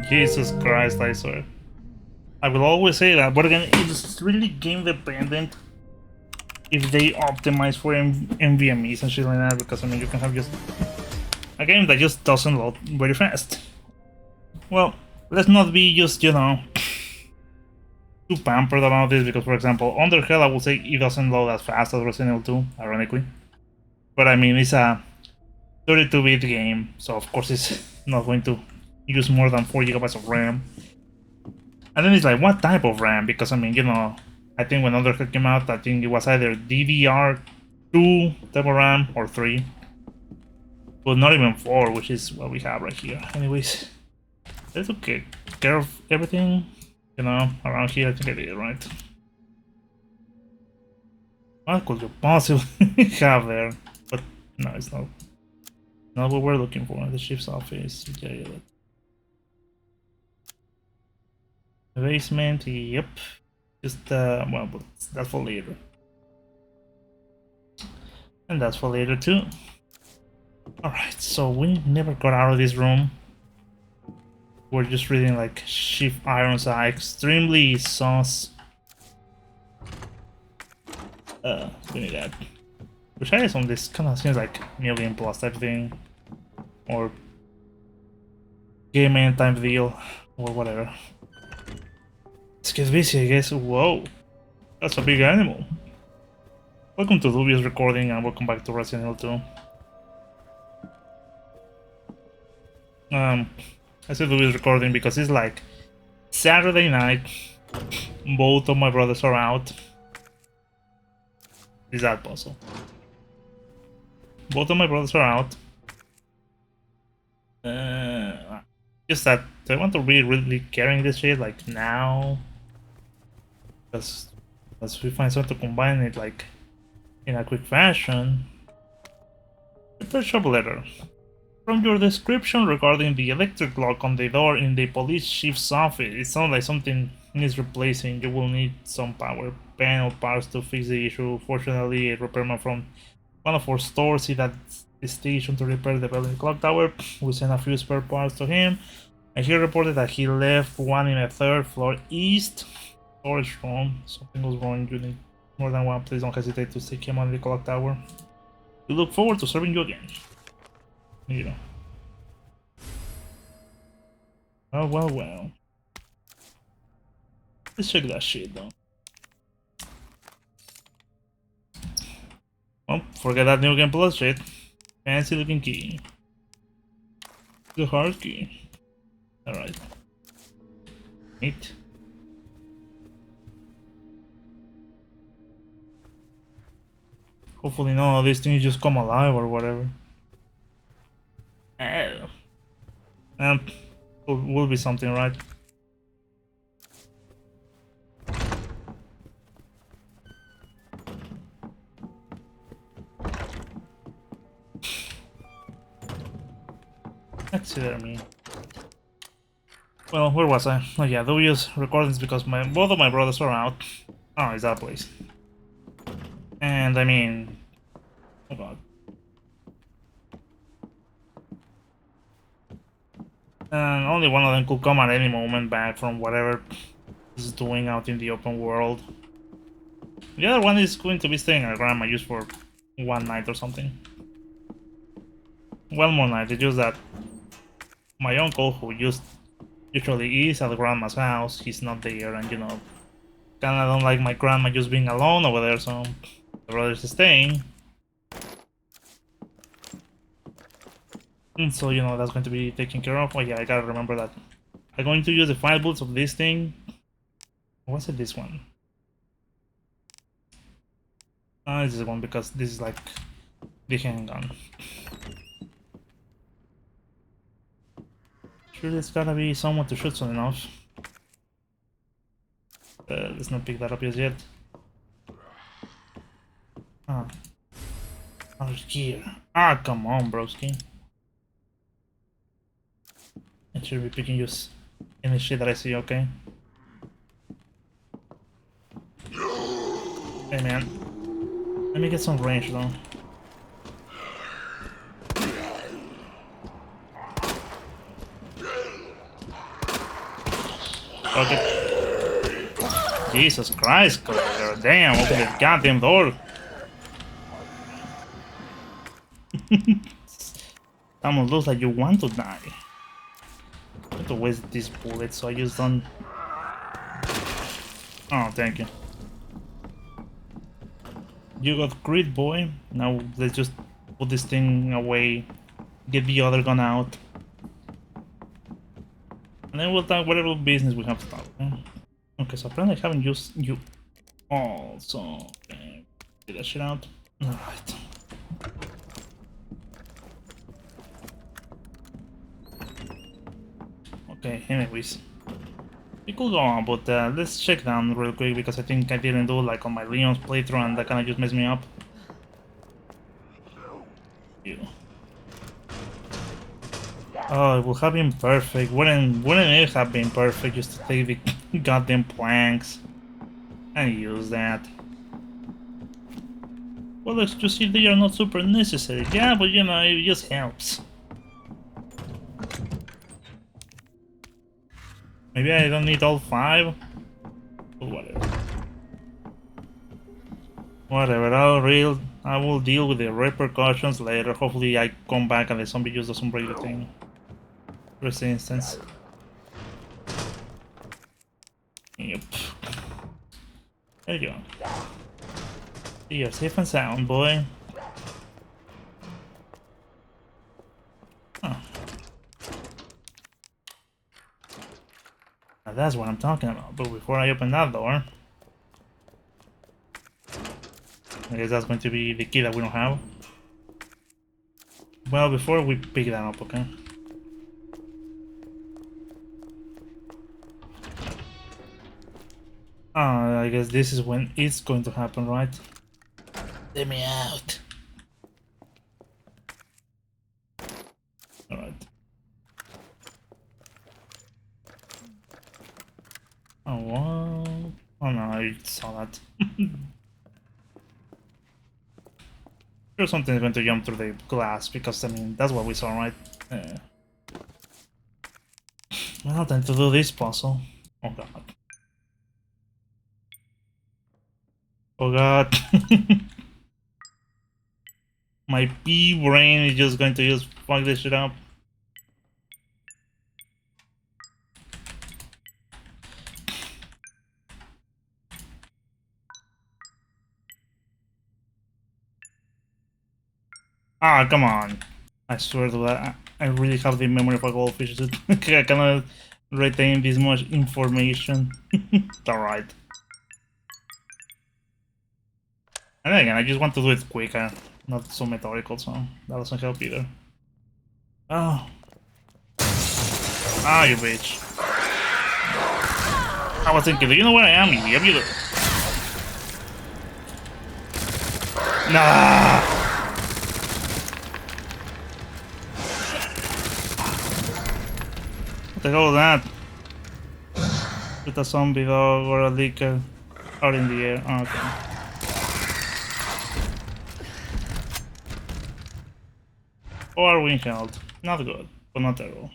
Jesus Christ, I swear. I will always say that, but again, it's really game dependent if they optimize for NVMEs and shit like that, because I mean, you can have just a game that just doesn't load very fast. Well, let's not be just, you know, too pampered about this, because for example, Underhill, I would say it doesn't load as fast as Resident Evil 2, ironically. But I mean, it's a 32-bit game, so of course it's not going to use more than 4 GB of RAM. And then it's like, what type of RAM? Because I mean, you know, I think when Underhill came out, I think it was either DDR2 type of RAM or 3. But not even 4, which is what we have right here. Anyways, let's take care of everything, you know, around here. I think I did, right? What could you possibly have there? But no, it's not. Not what we're looking for. The chief's office. Okay. The basement. Yep. Just well, but that's for later. And that's for later too. Alright, so we never got out of this room. We're just reading like Chief Irons are extremely sauce. We need that. Which I guess on this kind of seems like New Game Plus type thing. Or Game End type deal. Or whatever. Let's get busy, I guess. Whoa. That's a big animal. Welcome to Dubious Recording and welcome back to Resident Evil 2. I said Dubious Recording because it's like Saturday night. Both of my brothers are out. Is that puzzle? Both of my brothers are out. Just that I want to be really carrying this shit like now. Because as we find something to combine it like in a quick fashion. First shop letter. From your description regarding the electric lock on the door in the police chief's office, it sounds like something needs replacing. You will need some power panel parts to fix the issue. Fortunately, a repairman from one of our stores see that the station to repair the building clock tower. We sent a few spare parts to him, and he reported that he left one in a 3rd floor east storage room. Something was wrong. You need more than one. Please don't hesitate to seek him on the clock tower. We look forward to serving you again. You know. Oh, well. Let's check that shit though. Oh, forget that New Game Plus shit. Fancy looking key. The hard key. Alright. Neat. Hopefully none of these things just come alive or whatever. Will be something, right? Let's see what I mean. Well, where was I? Oh yeah, Dubious Recordings because both of my brothers are out. Oh, it's that place. And I mean, oh god. And only one of them could come at any moment back from whatever he's doing out in the open world. The other one is going to be staying at Grandma just for one night or something. One more night. It's just that my uncle, who usually is at Grandma's house, he's not there, and you know, kinda don't like my grandma just being alone over there, so the brothers are staying. So, you know, that's going to be taken care of. Oh yeah, I gotta remember that. I'm going to use the 5 bullets of this thing. What's it, this one? This is the one because this is like the handgun. Sure, there's gotta be someone to shoot soon enough. Let's not pick that up just yet. Ah. Oh, gear. Ah, come on, broski. I should be picking just any shit that I see, okay? Hey man, let me get some range though. fuck it. Jesus Christ, girl. Damn, open the goddamn door. Almost looks like you want to die. I have to waste these bullets, so I just don't. Oh, thank you. You got grit, boy. Now let's just put this thing away. Get the other gun out. And then we'll talk whatever business we have to talk. Okay, so apparently I haven't used you all, so get that shit out. Alright. Okay, anyways. We could go on, but let's check down real quick because I think I didn't do like on my Leon's playthrough and that kinda just messed me up. You. Oh, it would have been perfect. Wouldn't it have been perfect just to take the goddamn planks and use that? Well, let's just see they are not super necessary. Yeah, but you know, it just helps. Maybe I don't need all 5? But whatever. Whatever, I will deal with the repercussions later. Hopefully I come back and the zombie just doesn't break the thing. First instance. Yep. There you go. You're safe and sound, boy. Huh. Now that's what I'm talking about. But before I open that door, I guess that's going to be the key that we don't have. Well, before we pick that up, okay? I guess this is when it's going to happen, right? Let me out. Alright. Oh, what? Oh no, I saw that. Sure, something's going to jump through the glass because, I mean, that's what we saw, right? Well, time to do this puzzle. Oh god. Oh god. My pea brain is just going to just fuck this shit up. Ah, come on. I swear to that, I really have the memory of a goldfish. I cannot retain this much information. Alright. And again, I just want to do it quicker, not so methodical, so that doesn't help either. Oh. Ah, you bitch. I was thinking, do you know where I am? Yep, you do. Nah! What the hell was that? With a zombie dog or a leaker out in the air. Oh, okay. Or wing held. Not good, but not terrible.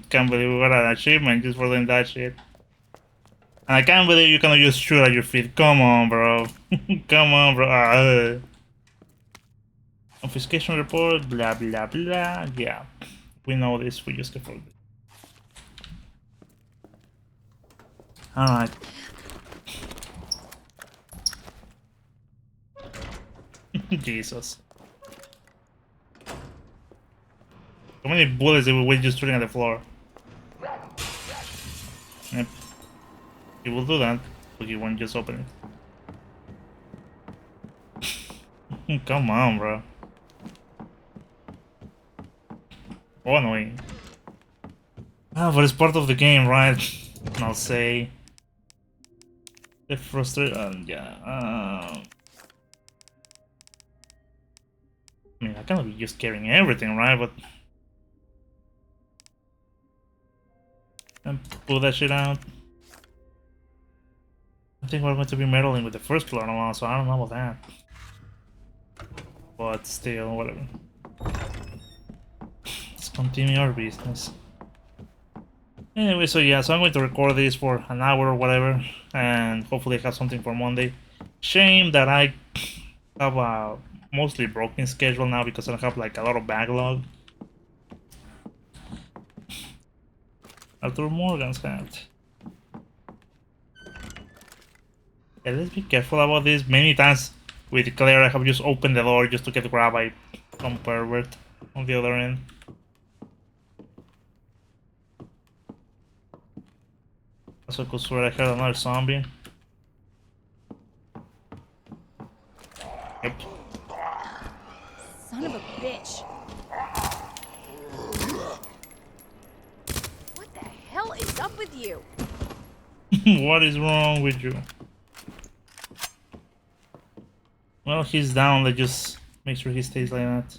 Can't believe we got an achievement just for doing that shit. And I can't believe you cannot just shoot at your feet. Come on, bro. Come on, bro. Confiscation report, blah, blah, blah. Yeah, we know this. We just get for it. Alright. Jesus. How many bullets did we waste just shooting at the floor? Yep. He will do that, but he won't just open it. Come on, bro. Oh, annoying. Ah, but it's part of the game, right? I'll say. The frustration, yeah. I mean, I cannot be just carrying everything, right? But and pull that shit out. I think we're going to be meddling with the first floor now, so I don't know about that. but still, whatever. Let's continue our business. Anyway, so yeah, so I'm going to record this for an hour or whatever, and hopefully have something for Monday. Shame that I have a mostly broken schedule now because I have like a lot of backlog. Arthur Morgan's hat. Yeah, let's be careful about this. Many times with Claire, I have just opened the door just to get grabbed by some pervert on the other end. Also, could swear I heard another zombie. Yep. Son of a bitch. What the hell is up with you? What is wrong with you? Well, he's down. Let's just make sure he stays like that.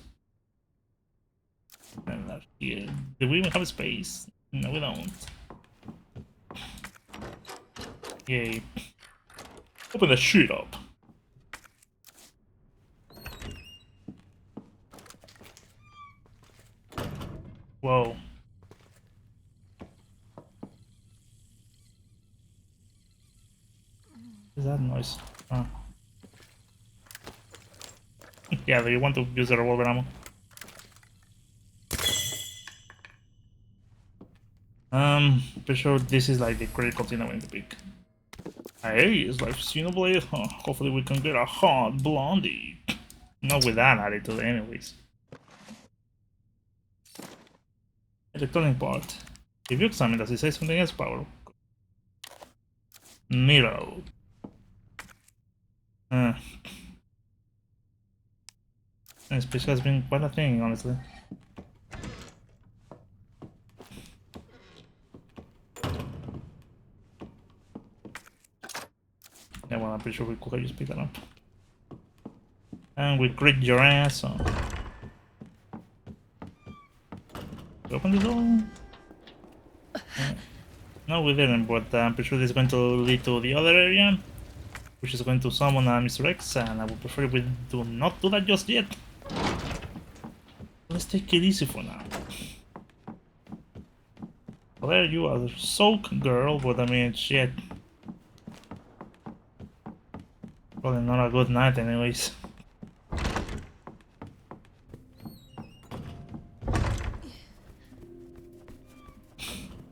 And not here. Do we even have space? No, we don't. Yay. Open the shit up. Whoa. What is that noise? Oh. Yeah, do you want to use the revolver ammo? Pretty sure this is like the critical thing I'm going to pick. Hey, it's like Xenoblade. Huh. Hopefully we can get a hot blondie. Not with that attitude anyways. Electronic part. If you examine, does it say something else, Power? Miro. This pitch has been quite a thing, honestly. Yeah, well, I'm pretty sure we could have just picked that up. And we crit your ass on. Open the door? No, we didn't, but I'm pretty sure this is going to lead to the other area, which is going to summon Mr. X, and I would prefer we do not do that just yet. Let's take it easy for now. Well, there you are, soak girl, but I mean, shit. Probably not a good night anyways.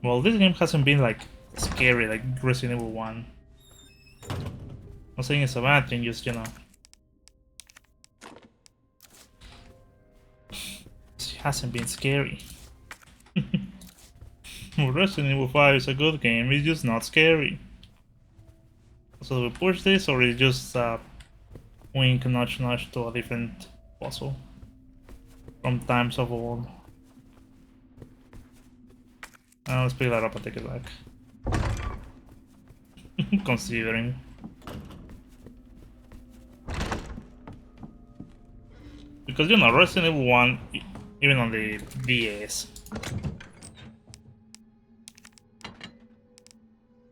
Well, this game hasn't been like scary like Resident Evil 1. I'm not saying it's a bad thing, just, you know. It hasn't been scary. Resident Evil 5 is a good game, it's just not scary. So we push this, or is just wink nudge nudge to a different puzzle from times of old. Let's pick that up and take it back. Considering. Because, you know, Resident Evil 1, even on the DS,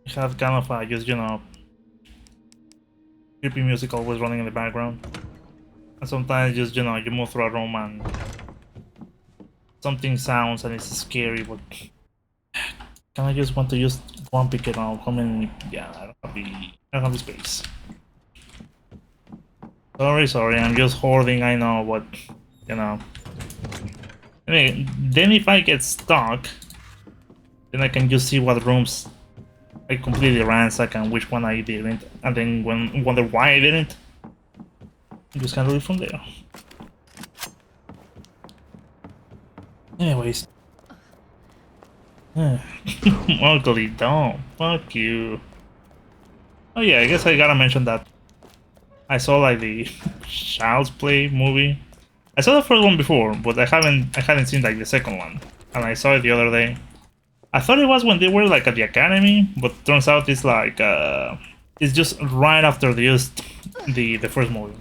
it had kind of just, you know, creepy music always running in the background. And sometimes just, you know, you move through a room and something sounds and it's scary, but kind of just want to just go and pick it up. I mean, yeah, I don't have the space. Sorry, I'm just hoarding, I know, but, you know. Anyway, then if I get stuck, then I can just see what rooms I completely ransack and which one I didn't, and then wonder why I didn't. I'm just gonna do it from there. Anyways. Ugly dumb. Fuck you. Oh yeah, I guess I gotta mention that I saw like the Child's Play movie. I saw the first one before, but I hadn't seen like the second one, and I saw it the other day. I thought it was when they were like at the academy, but turns out it's like it's just right after the first movie.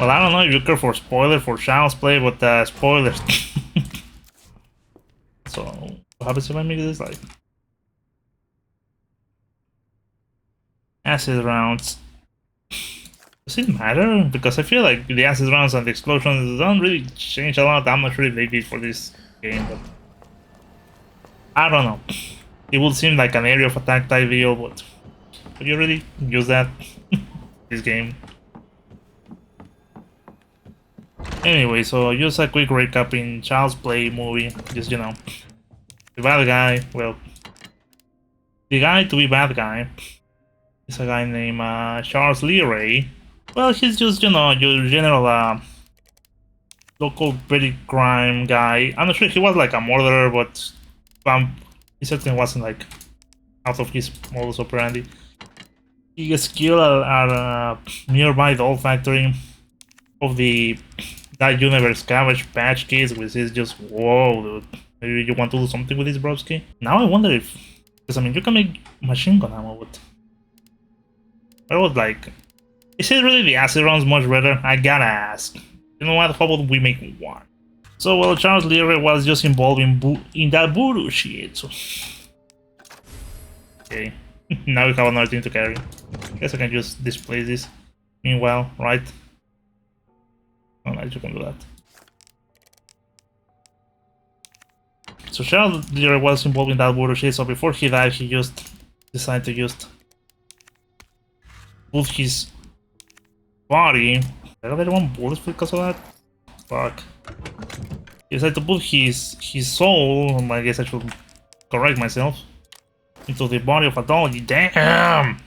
Well, I don't know if you care for spoiler for Child's Play, but spoilers. So what happens if I make this like acid rounds? Does it matter? Because I feel like the acid rounds and the explosions don't really change a lot. I'm not sure if they did for this game, but I don't know. It would seem like an area of attack type deal, but would you really use that this game? Anyway, so just a quick recap in Child's Play movie. Just, you know, the bad guy, well, the guy to be bad guy is a guy named Charles Lee Ray. Well, he's just, you know, your general local petty crime guy. I'm not sure he was like a murderer, but he certainly wasn't like out of his modus operandi. He gets killed at a nearby doll factory of the That Universe Cabbage Patch Kids, which is just whoa, dude. Maybe you want to do something with this broski? Now I wonder if, because I mean, you can make machine gun ammo, but I was like, is it really the acid rounds much better? I gotta ask. You know what? How about we make one? So, well, Charles Leary was just involved in that voodoo shit. So, okay, now we have another thing to carry. Guess I can just display this. Meanwhile, right? Oh, no, you can do that. So Charles Leary was involved in that voodoo shit. So before he died, he just decided to just put his body. I don't really want bullets because of that. Fuck. He decided to put his soul, I guess I should correct myself, into the body of a doll. Damn!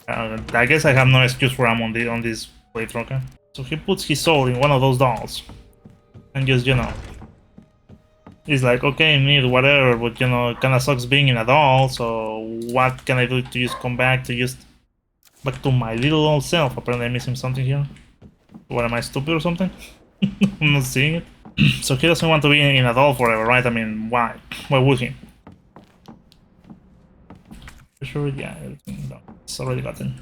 I guess I have no excuse for him on this playthrough, okay? So he puts his soul in one of those dolls. And just, you know, he's like, okay, need whatever, but you know, it kinda sucks being in a doll, so what can I do to just come back to my little old self? Apparently I'm missing something here. What, am I stupid or something? I'm not seeing it. So he doesn't want to be in a doll forever, right? I mean, why? Why would he? For sure, yeah, no, it's already gotten.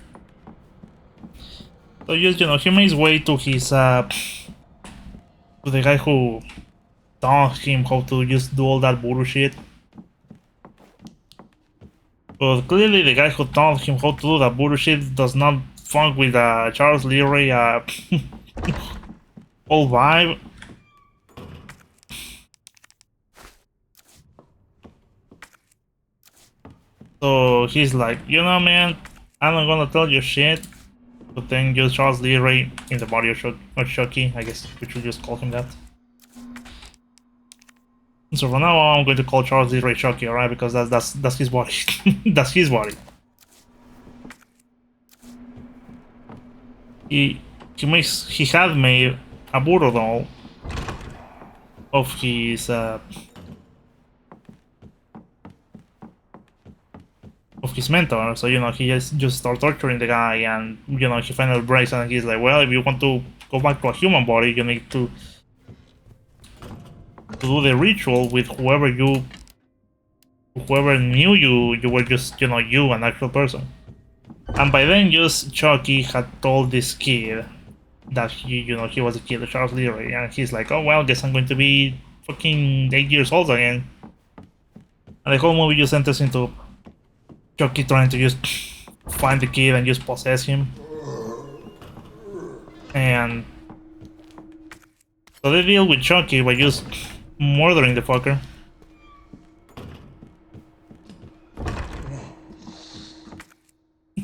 So just, you know, he makes way to his, to the guy who taught him how to just do all that voodoo shit. But clearly the guy who taught him how to do that voodoo shit does not fuck with Charles Leary whole vibe. So he's like, you know, man, I'm not gonna tell you shit. But then just Charles Leary in the body of Chucky, I guess we should just call him that. So for now on, I'm going to call Charles Leary Chucky, alright? Because that's his body. That's his body. He had made a voodoo doll of his mentor, so you know he just starts torturing the guy, and you know he finally breaks, and he's like, well, if you want to go back to a human body, you need to do the ritual with whoever knew you were just, you know, you, an actual person. And by then, just Chucky had told this kid that he was a kid of Charles Leary, and he's like, oh well, guess I'm going to be fucking 8 years old again. And the whole movie just enters into Chucky trying to just find the kid and just possess him. And so they deal with Chucky by just murdering the fucker.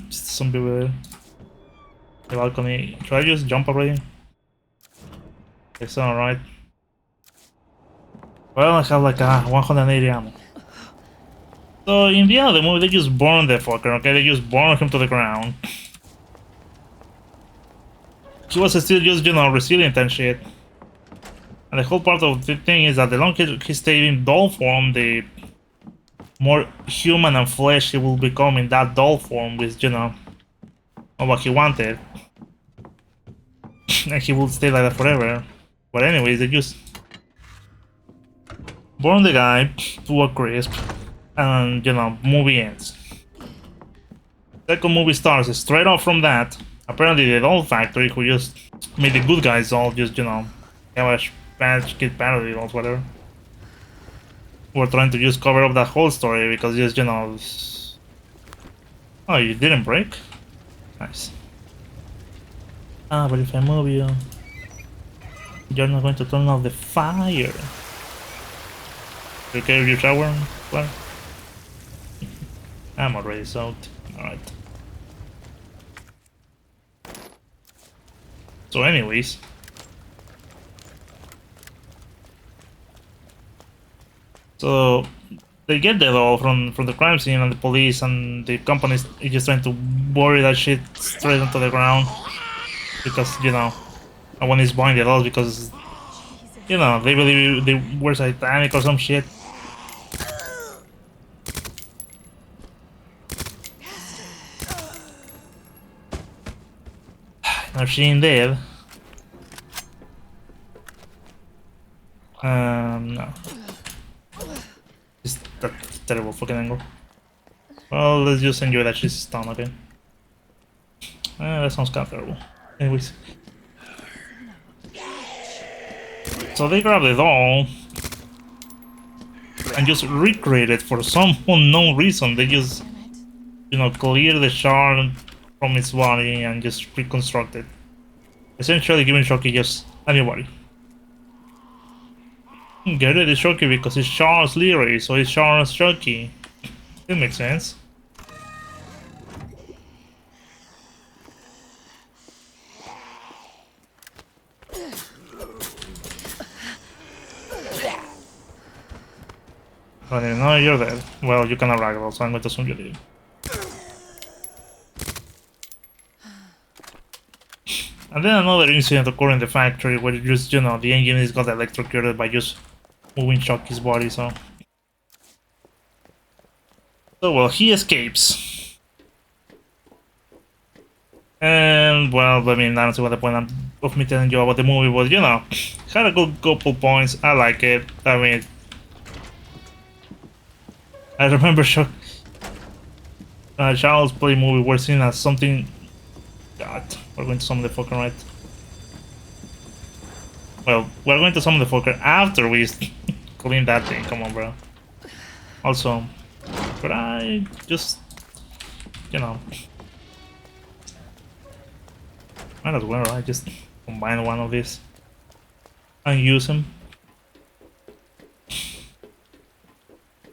Just some people there. The balcony. Should I just jump already? It's alright. Well, I have like 180 ammo. So in the end of the movie, they just burn the fucker, okay? They just burn him to the ground. He was still just, you know, resilient and shit. And the whole part of the thing is that the longer he stayed in doll form, the more human and flesh he will become in that doll form, with, you know, what he wanted. And he will stay like that forever. But anyways, they just burn the guy to a crisp. And, you know, movie ends. Second movie starts straight off from that. Apparently the doll factory, who just made the good guys all just, you know, have a patch kid parody or whatever. We're trying to just cover up that whole story because just, you know... Oh, you didn't break? Nice. Ah, but if I move you, you're not going to turn off the fire. You okay with your shower? Well, I'm already soaked. Alright. So anyways. So they get that all from the crime scene and the police and the companies is just trying to bury that shit straight into the ground. Because, you know, no one is buying it all because, you know, they believe they were satanic or some shit. Now she ain't dead. No. It's that terrible fucking angle. Well, let's just enjoy that she's stunned, okay? That sounds kind of terrible. Anyways. So they grab the doll and just recreate it for some unknown reason. They just, you know, clear the shard from its body and just reconstruct it. Essentially giving Shoki just a new body. Get rid of Shoki because it's Charles Leary, so it's Charles Shoki. That makes sense. I didn't know you're dead. Well, you cannot ragdoll, so I'm going to assume you did. And then another incident occurred in the factory where just, you know, the engineers got electrocuted by just moving Shoki's body, so... So, well, he escapes. And, well, I mean, I don't see what the point of me telling you about the movie, but, you know, had a good couple points, I like it, I mean... I remember Child's Play movie were seen as something... God, we're going to summon the fucker, right? Well, we're going to summon the fucker after we clean that thing, come on, bro. Also, but I just, you know... Might as well, right? Just combine one of these and use him.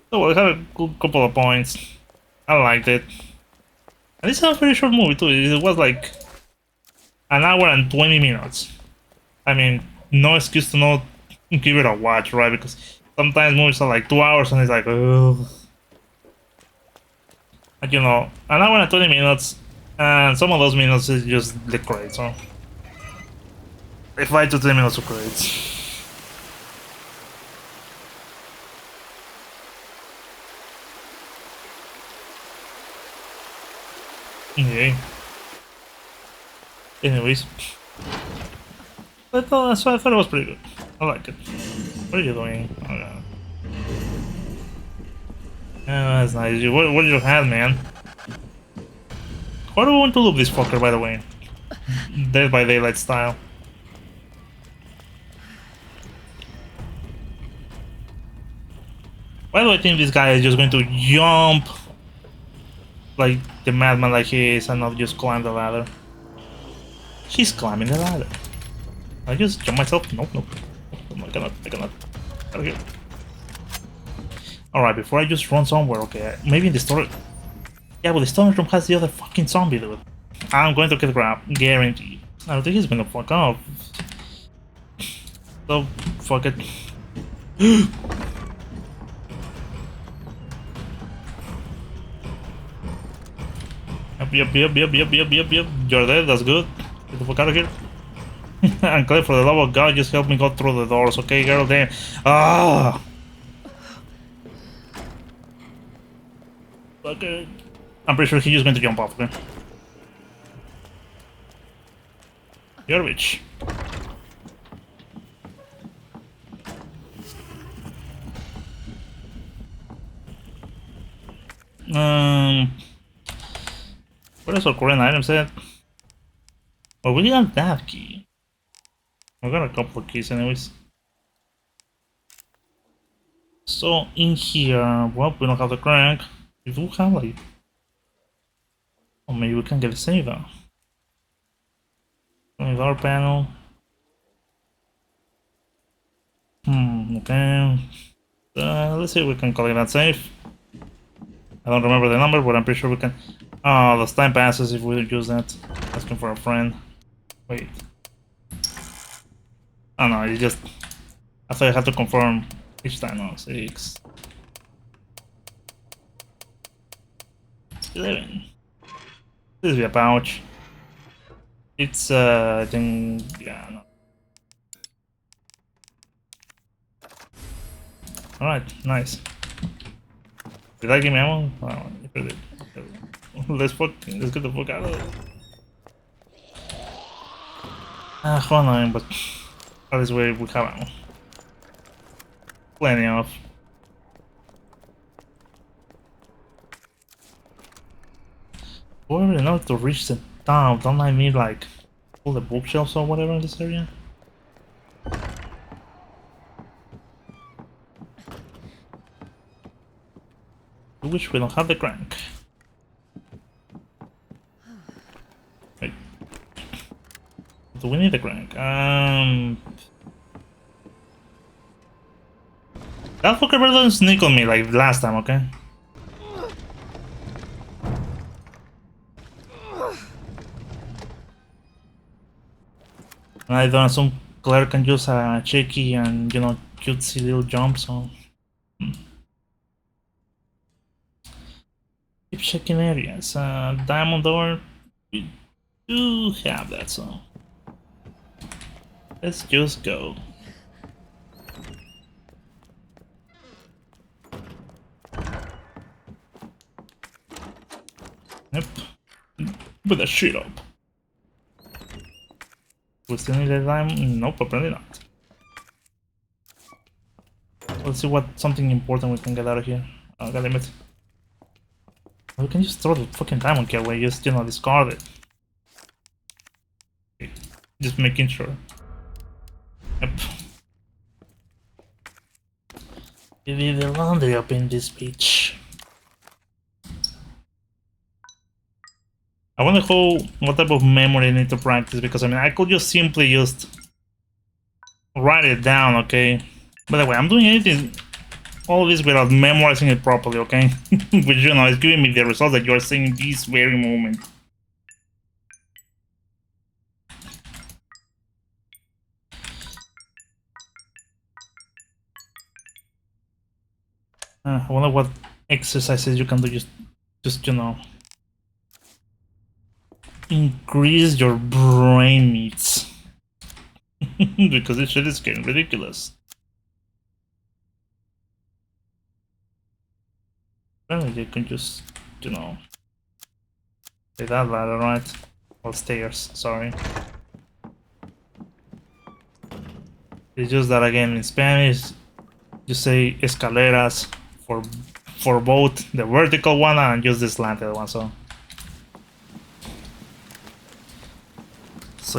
So well, it had a good couple of points. I liked it. And it's a very short movie too. It was like an hour and 20 minutes. I mean, no excuse to not give it a watch, right? Because sometimes movies are like 2 hours and it's like, ugh. But you know, an hour and 20 minutes, and some of those minutes is just the credits, so. 5 to 10 minutes of credits. Okay. Anyways, I thought it was pretty good. I like it. What are you doing? Oh, yeah. Yeah, that's nice. What did you have, man? How do I want to loop this fucker, by the way? Dead by Daylight style. Why do I think this guy is just going to jump like the madman like he is and not just climb the ladder? He's climbing the ladder. I just jump myself? Nope, nope. I cannot. Out of here. Alright, before I just run somewhere, okay, maybe in the storage... Yeah, but the storage room has the other fucking zombie, dude. I'm going to get grabbed, guaranteed. I don't think he's gonna fuck off. So, fuck it. Yep. You're dead, that's good. Get the fuck out of here. And Clay, for the love of God, just help me go through the doors, okay, girl? Damn. Ah! Okay. I'm pretty sure he's just going to jump off, okay? You're a bitch. What is our current item set? Oh, we got that key. We got a couple of keys anyways. So in here, well, we don't have the crank. We do have like... Oh, maybe we can get a saver. Door panel. Okay. Let's see if we can call it that safe. I don't remember the number, but I'm pretty sure we can. Oh, the time passes if we use that. Asking for a friend. Wait. Oh no, you just. I thought I had to confirm each time. No, 6. 11. This will be a pouch. It's I think, yeah, no. Alright, nice. Did I give me ammo? Oh, if it did. Let's get the fuck out of it. How annoying, but at least we have ammo. Plenty of. Do I really know to reach the town? Don't I need like all the bookshelves or whatever in this area? I wish we don't have the crank. Wait. Do we need the crank? That fucker don't sneak on me like last time, okay? And I don't assume Claire can use a cheeky and, you know, cutesy little jump, so... Keep checking areas. Diamond door, we do have that, so... Let's just go. Yep. Put that shit up. We still need a diamond? Nope, apparently not. Let's see what something important we can get out of here. Oh, god damn it. We can just throw the fucking diamond key away, just, you know, discard it. Okay. Just making sure. Yep. We leave the laundry up in this bitch. I wonder what type of memory I need to practice, because I mean I could just simply just write it down, okay? By the way, I'm doing anything, all this without memorizing it properly, okay? Which, you know, is giving me the results that you are seeing this very moment. I wonder what exercises you can do, just you know, increase your brain needs. Because this shit is getting ridiculous. Apparently you can just, you know, say that ladder, right? Or stairs, sorry. It's just that again in Spanish you say escaleras for both the vertical one and just the slanted one, so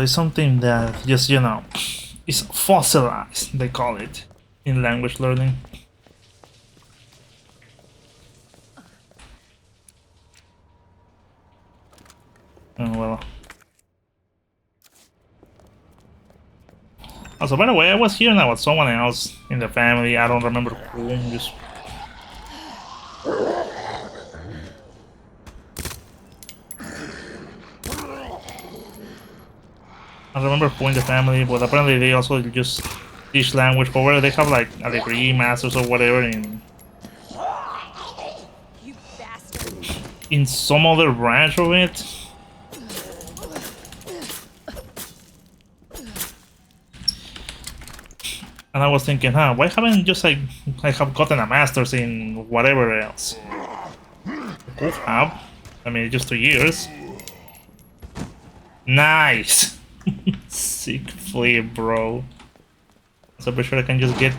it's something that just, you know, is fossilized, they call it in language learning. Oh well. Also, by the way, I was here now with someone else in the family. I don't remember who. Just... I remember who in the family, but apparently they also just teach language. But whether they have like a degree, masters, or whatever in some other branch of it. And I was thinking, huh, why haven't just like I have gotten a master's in whatever else? I could have. I mean, just 2 years. Nice! Sick flip, bro. So pretty sure I can just get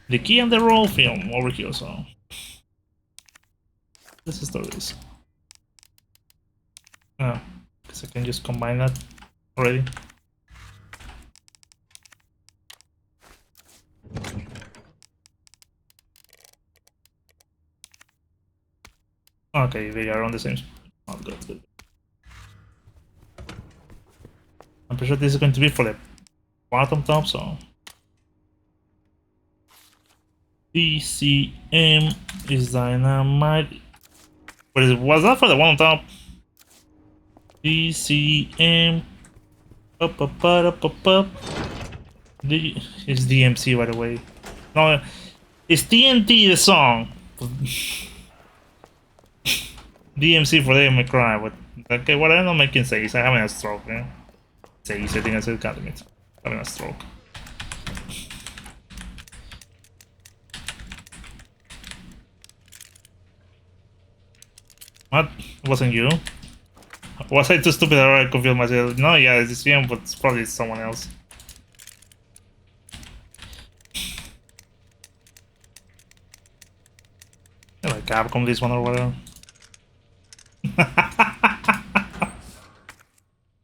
the key and the roll film over here, so... Let's start this. Oh, because I can just combine that already. Okay, they are on the same spot. Oh, good, good. pretty sure this is going to be for the bottom top, so DCM is dynamite. What is it? Was that for the one on top? DCM. Up. It's DMC, by the way. No, it's TNT the song. DMC for Devil May Cry. But okay, what I'm not making sense. I'm having a stroke. Yeah? I think I said got it. Having a stroke. What? It wasn't you? Was I too stupid or I confused myself? No, yeah, it's him, but it's probably someone else. Yeah, like Capcom this one or whatever.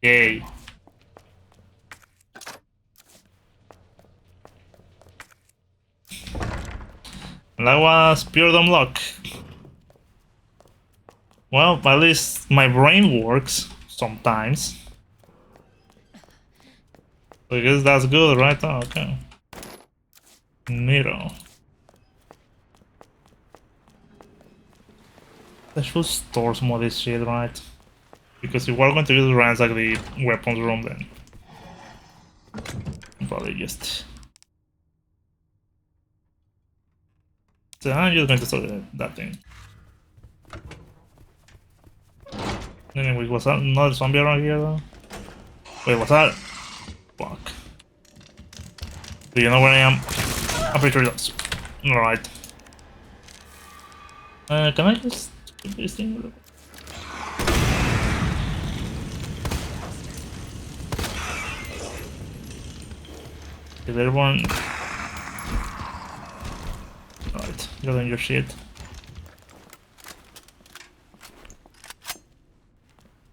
Yay. That was pure dumb luck. Well, at least my brain works sometimes. I guess that's good, right? Oh, okay. Nero. I should store some of this shit, right? Because if we're going to use ransack the weapons room, then probably just. So I'm just going to store that thing. Anyway, was that another zombie around here though? Wait, what's that? Fuck. Do you know where I am? I'm pretty sure it does. Alright. Can I just keep this thing? Did everyone? Alright, you're doing your shit.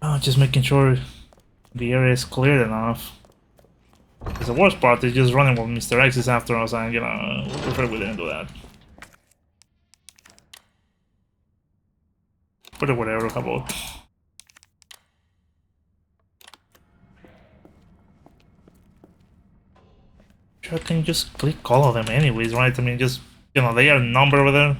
Oh, just making sure the area is clear enough. Because the worst part is just running while Mr. X is after us, and you know, we prefer we didn't do that. But whatever, how about? Sure, I can just click all of them anyways, right? I mean, just, you know, they are numbered over there.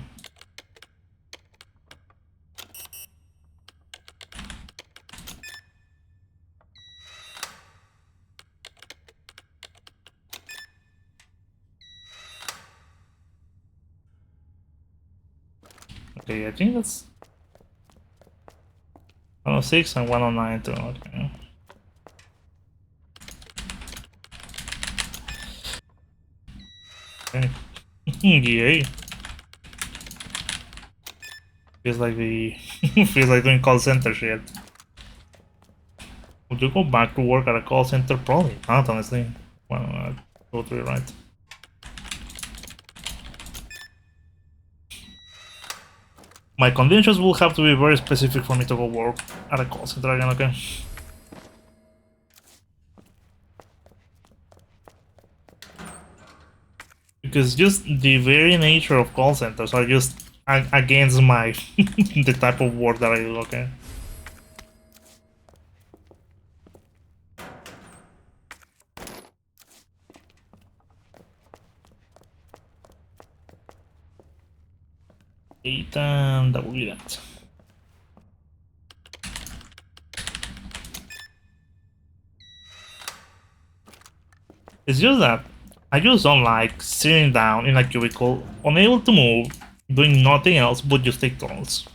Okay, I think that's 106 and 109 too. Okay. Okay. Yay. Feels like the feels like doing call center shit. Would you go back to work at a call center? Probably not, honestly. Well, totally right. My conditions will have to be very specific for me to go work at a call center again, okay? Because just the very nature of call centers are just against my the type of work that I do, okay? And that will be that. It's just that I just don't like sitting down in a cubicle, unable to move, doing nothing else but just take turns.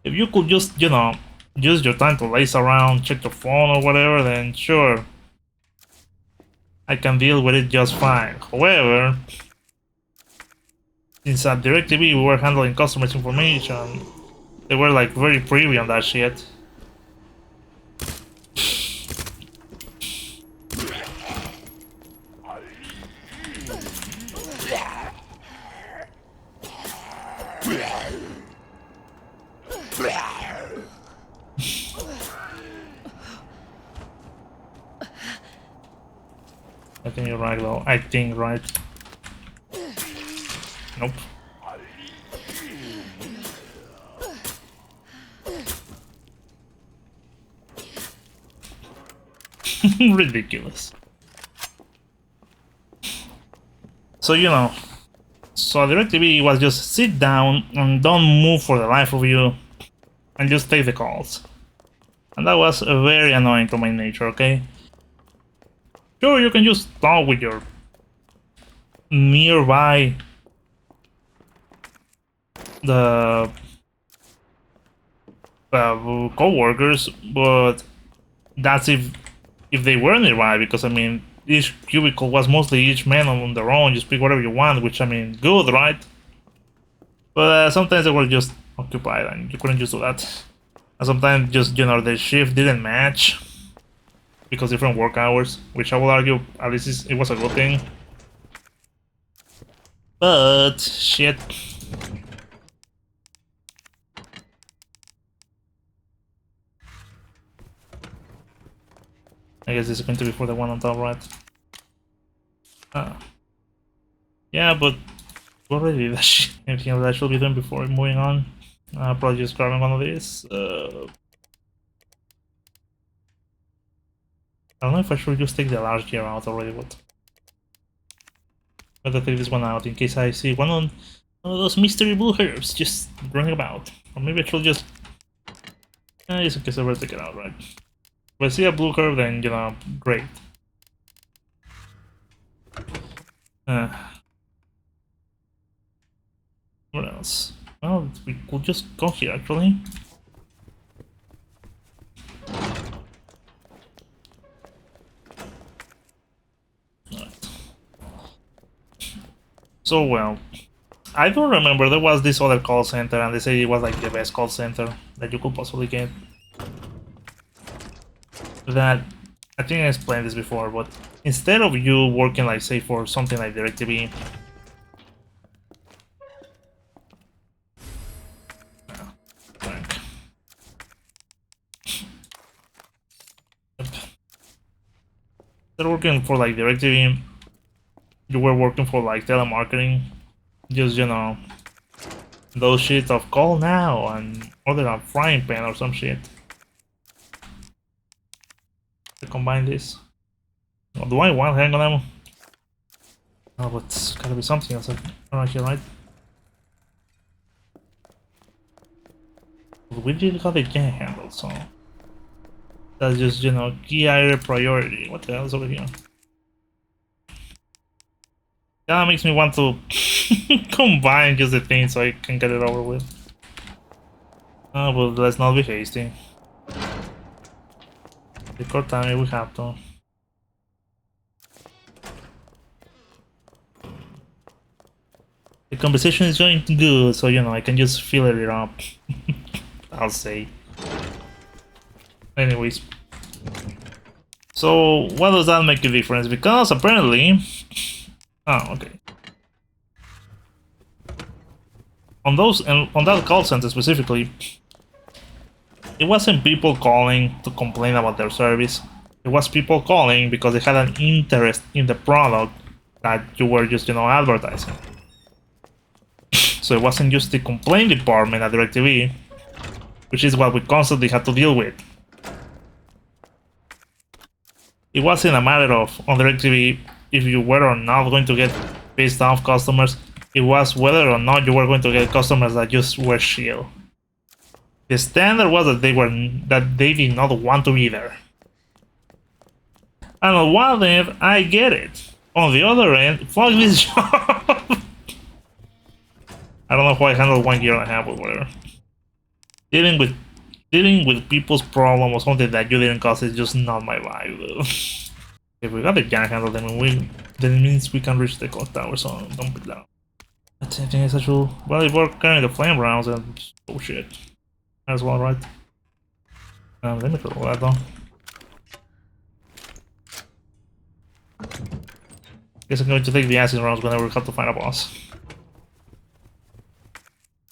If you could just, you know, use your time to laze around, check your phone or whatever, then sure, I can deal with it just fine. However, since at DirecTV we were handling customers' information, they were like very privy on that shit. I think you're right though. I think right. Nope. Ridiculous. So, you know, so DirecTV was just sit down and don't move for the life of you and just take the calls. And that was very annoying to my nature, okay? Sure, you can just talk with your nearby the co-workers, but that's if they were nearby, because I mean each cubicle was mostly each man on their own. You speak whatever you want, which I mean good, right? But sometimes they were just occupied and you couldn't just do that. And sometimes just, you know, the shift didn't match because different work hours, which I will argue at least it was a good thing. But shit. I guess this is going to be for the one on top, right? Yeah, but we already did that shit. Anything else I should be doing before moving on? Probably just grabbing one of these. I don't know if I should just take the large gear out already, but I'm gonna take this one out in case I see one of those mystery blue herbs just running about. Or maybe I should just in case I were to take it out, right? If I see a blue herb, then, you know, great. What else? Well, we could just go here, actually. Right. So, well, I don't remember, there was this other call center, and they say it was like the best call center that you could possibly get. That, I think I explained this before, but instead of you working, like, say, for something like DirecTV, they're working for like DirecTV, you were working for like telemarketing, just, you know, those shit of call now and order a frying pan or some shit. To combine this. Oh, do I want hang on ammo? Oh, but it's gotta be something else around here, right? We did got the can handle, so that's just, you know, key area priority. What the hell is over here? That makes me want to combine just the thing so I can get it over with. Oh, but let's not be hasty. The core time we have to. The conversation is going good, so, you know, I can just fill it up. I'll say. Anyways. So, what does that make a difference? Because apparently... Oh, okay. On those, and on that call center specifically, it wasn't people calling to complain about their service. It was people calling because they had an interest in the product that you were just, you know, advertising. So it wasn't just the complaint department at DirecTV, which is what we constantly had to deal with. It wasn't a matter of, on DirecTV, if you were or not going to get pissed off customers. It was whether or not you were going to get customers that just were chill. The standard was that they did not want to be there. And on one end, I get it. On the other end, fuck this job. I don't know how I handled 1 year and a half or whatever. Dealing with people's problem or something that you didn't cause is just not my vibe, though. If we got the gun handle, then it means we can reach the clock tower, so don't put down. That's anything is actual. Well, if we're carrying the flame rounds, and oh shit. Might as well, right? Let me throw that down. Guess I'm going to take the acid rounds whenever we have to find a boss.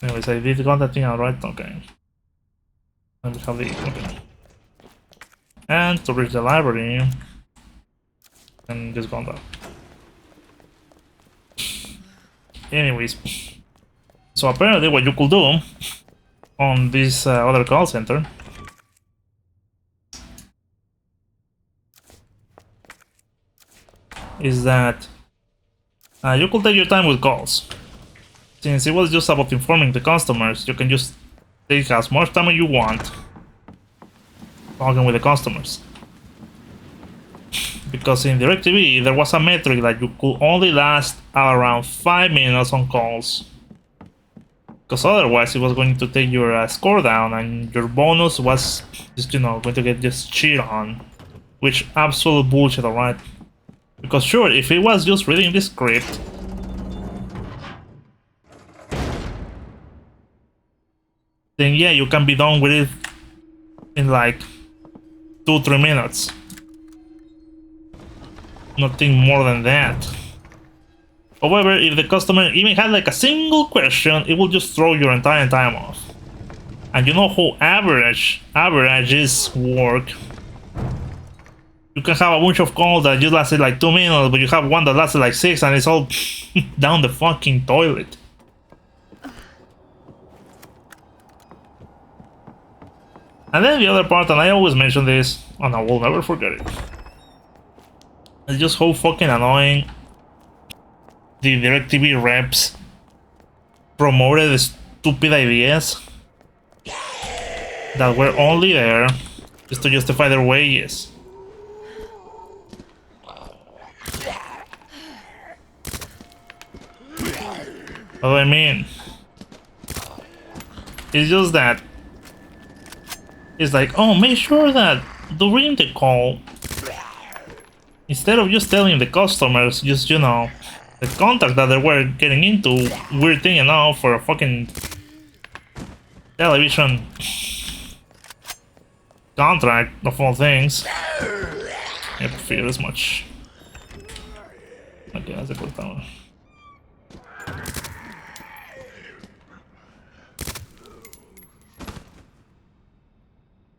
Anyways, I did got that thing out, right? Okay. Let me have the... okay. And to reach the library... and just gone down. Anyways, so apparently what you could do on this other call center is that you could take your time with calls. Since it was just about informing the customers, you can just take as much time as you want talking with the customers. Because in DirecTV, there was a metric that you could only last around 5 minutes on calls. Because otherwise, it was going to take your score down, and your bonus was just, you know, going to get just cheated on. Which absolute bullshit, alright? Because sure, if it was just reading the script, then yeah, you can be done with it in like 2-3 minutes. Nothing more than that. However, if the customer even had like a single question, it will just throw your entire time off. And you know how averages work. You can have a bunch of calls that just lasted like 2 minutes, but you have one that lasted like 6 and it's all down the fucking toilet. And then the other part, and I always mention this, and I will never forget it. It's just how fucking annoying the DirecTV reps promoted stupid ideas that were only there just to justify their wages. What do I mean? It's just that it's like, oh, make sure that during the call, instead of just telling the customers, just, you know, the contract that they were getting into, we're thinking now for a fucking television contract of all things. I feel as much. Okay, that's a good tower.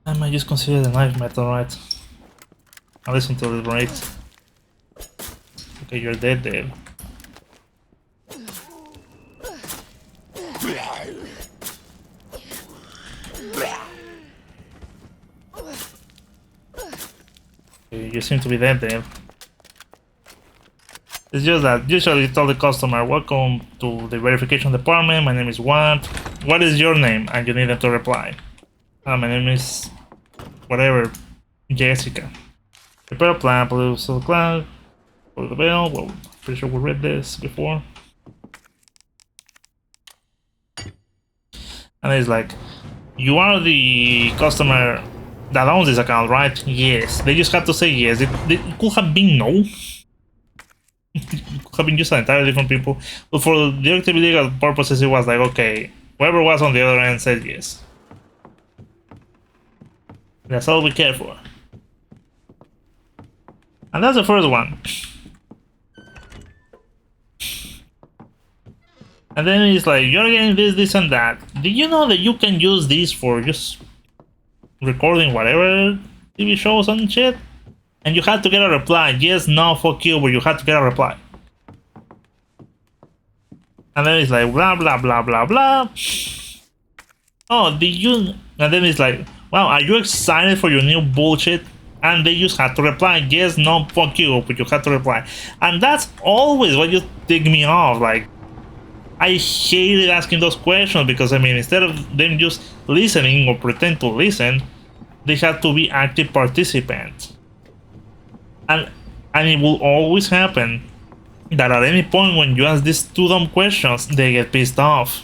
I might just consider the knife method, right? I'll listen to the break. Okay, you're dead, Dave. Okay, you seem to be dead, Dave. It's just that usually you tell the customer, welcome to the verification department, my name is what is your name? And you need them to reply. My name is whatever, Jessica. Prepare a plan, please. So plan, for the bill. Well, pretty sure we read this before. And it's like, you are the customer that owns this account, right? Yes. They just have to say yes. It could have been no. It could have been just entirely different people. But for DirecTV legal purposes, it was like, okay, whoever was on the other end said yes. That's all we care for. And that's the first one. And then it's like, you're getting this, this, and that. Did you know that you can use this for just recording whatever TV shows and shit? And you had to get a reply. Yes, no, fuck you, but you had to get a reply. And then it's like, blah, blah, blah, blah, blah. Oh, did you... And then it's like, wow, are you excited for your new bullshit? And they just had to reply, yes, no, fuck you, but you had to reply. And that's always what you tick me off. Like, I hated asking those questions because, I mean, instead of them just listening or pretend to listen, they have to be active participants. And it will always happen that at any point when you ask these two dumb questions, they get pissed off.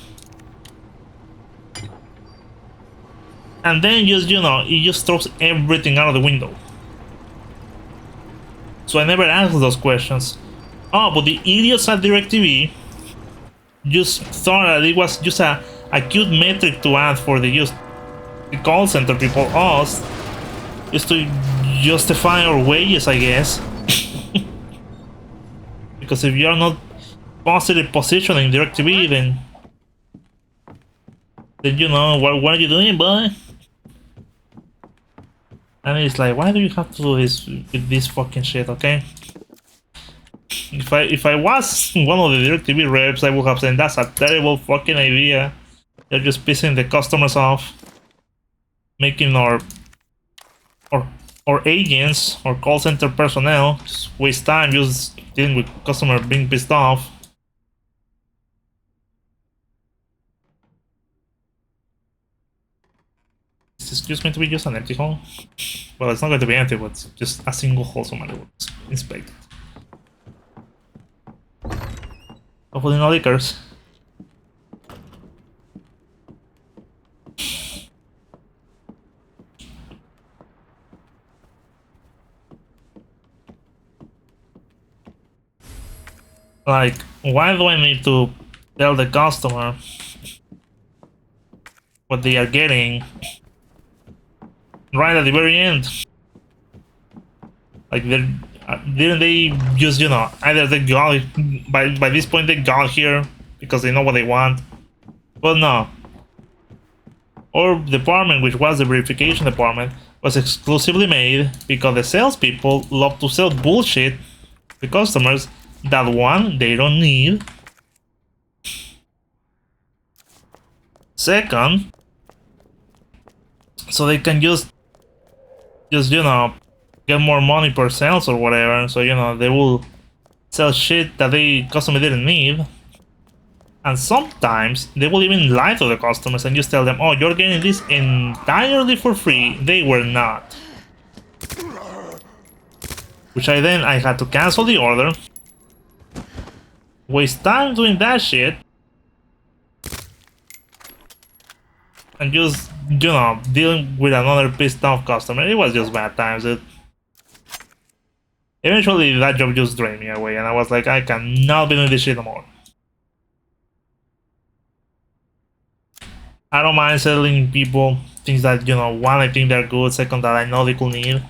And then just, you know, it just throws everything out of the window. So I never asked those questions. Oh, but the idiots at DirecTV just thought that it was just a cute metric to add for the call center people, us, just to justify our wages, I guess. Because if you're not positive positioning DirecTV, then you know, what are you doing, boy? And it's like, why do you have to do this with this fucking shit, okay? If I was one of the DirecTV reps, I would have said that's a terrible fucking idea. You're just pissing the customers off, making our or agents or call center personnel just waste time just dealing with customer being pissed off. Excuse me to be just an empty hole? Well, it's not going to be empty, but just a single hole somebody will inspect it. Hopefully no leakers. Like, why do I need to tell the customer what they are getting right at the very end? Like, didn't they just, you know, either they got, by this point they got here because they know what they want, but no. Our department, which was the verification department, was exclusively made because the salespeople love to sell bullshit to customers that one, they don't need. Second, so they can just you know, get more money per sales or whatever. So, you know, they will sell shit that the customer didn't need. And sometimes they will even lie to the customers and just tell them, oh, you're getting this entirely for free. They were not. Which I had to cancel the order. Waste time doing that shit. And just, you know, dealing with another pissed off customer. It was just bad times. Eventually that job just drained me away and I was like, I cannot be doing this shit no more. I don't mind selling people things that, you know, one, I think they're good, second, that I know they could need.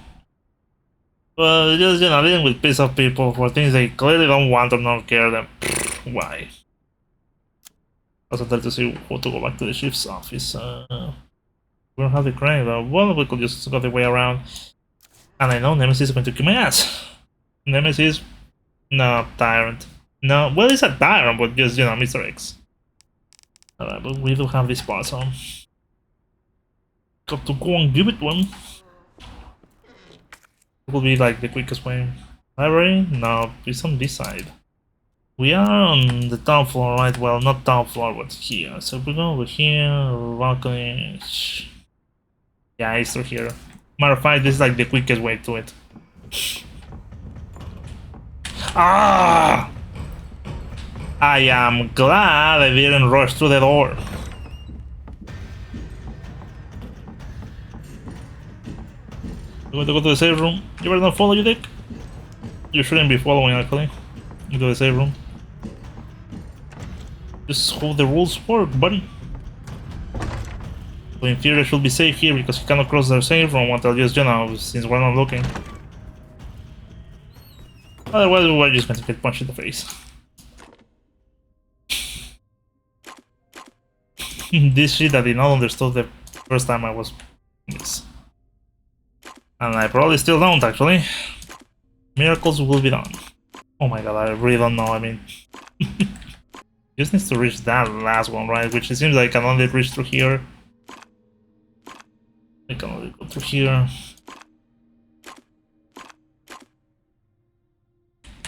But just, you know, dealing with pissed off people for things they clearly don't want or don't care, then why? Also try to see how to go back to the chief's office. We don't have the crane though. Well, we could just go the way around. And I know Nemesis is going to kick my ass. Nemesis? No, Tyrant. No, well, it's a Tyrant, but just, you know, Mr. X. Alright, but we do have this part on. Got to go and give it one. It will be like the quickest way. Library? No, it's on this side. We are on the top floor, right? Well, not top floor, but here. So we go over here, balcony. Yeah, it's through here. Matter of fact, this is like the quickest way to it. Ah! I am glad I didn't rush through the door. You want to go to the safe room? You better not follow, you dick. You shouldn't be following, actually. You go to the safe room. Just how the rules work, buddy. So in theory, I should be safe here because you cannot cross the safe room until just, you know, since we're not looking. Otherwise, we're just going to get punched in the face. This shit I did not understand the first time I was this. And I probably still don't, actually. Miracles will be done. Oh my god, I really don't know, I mean... just needs to reach that last one, right? Which it seems like I can only reach through here. I can only go through here.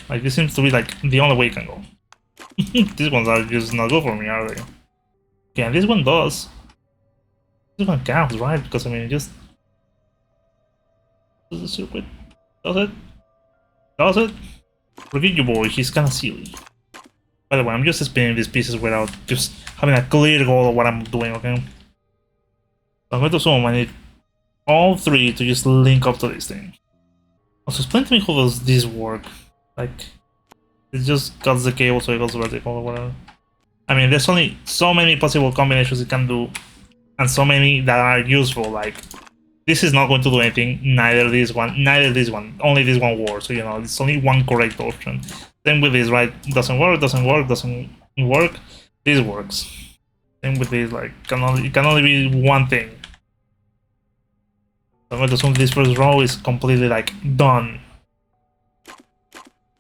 Like, this seems to be like the only way I can go. These ones are just not good for me, are they? Okay, and this one does. This one counts, right? Because I mean, it just does the circuit. Does it? Does it? Look at you, boy. He's kind of silly. By the way, I'm just spinning these pieces without just having a clear goal of what I'm doing. Okay. So I'm going to assume I need all three to just link up to this thing. Also, explain to me how does this work? Like, it just cuts the cable so it goes vertical or whatever. I mean, there's only so many possible combinations it can do, and so many that are useful. Like, this is not going to do anything, neither this one, only this one works. So, you know, it's only one correct option. Same with this, right? Doesn't work, doesn't work, doesn't work. This works. Same with this, like, it can only be one thing. So I'm going to assume this first row is completely, like, done.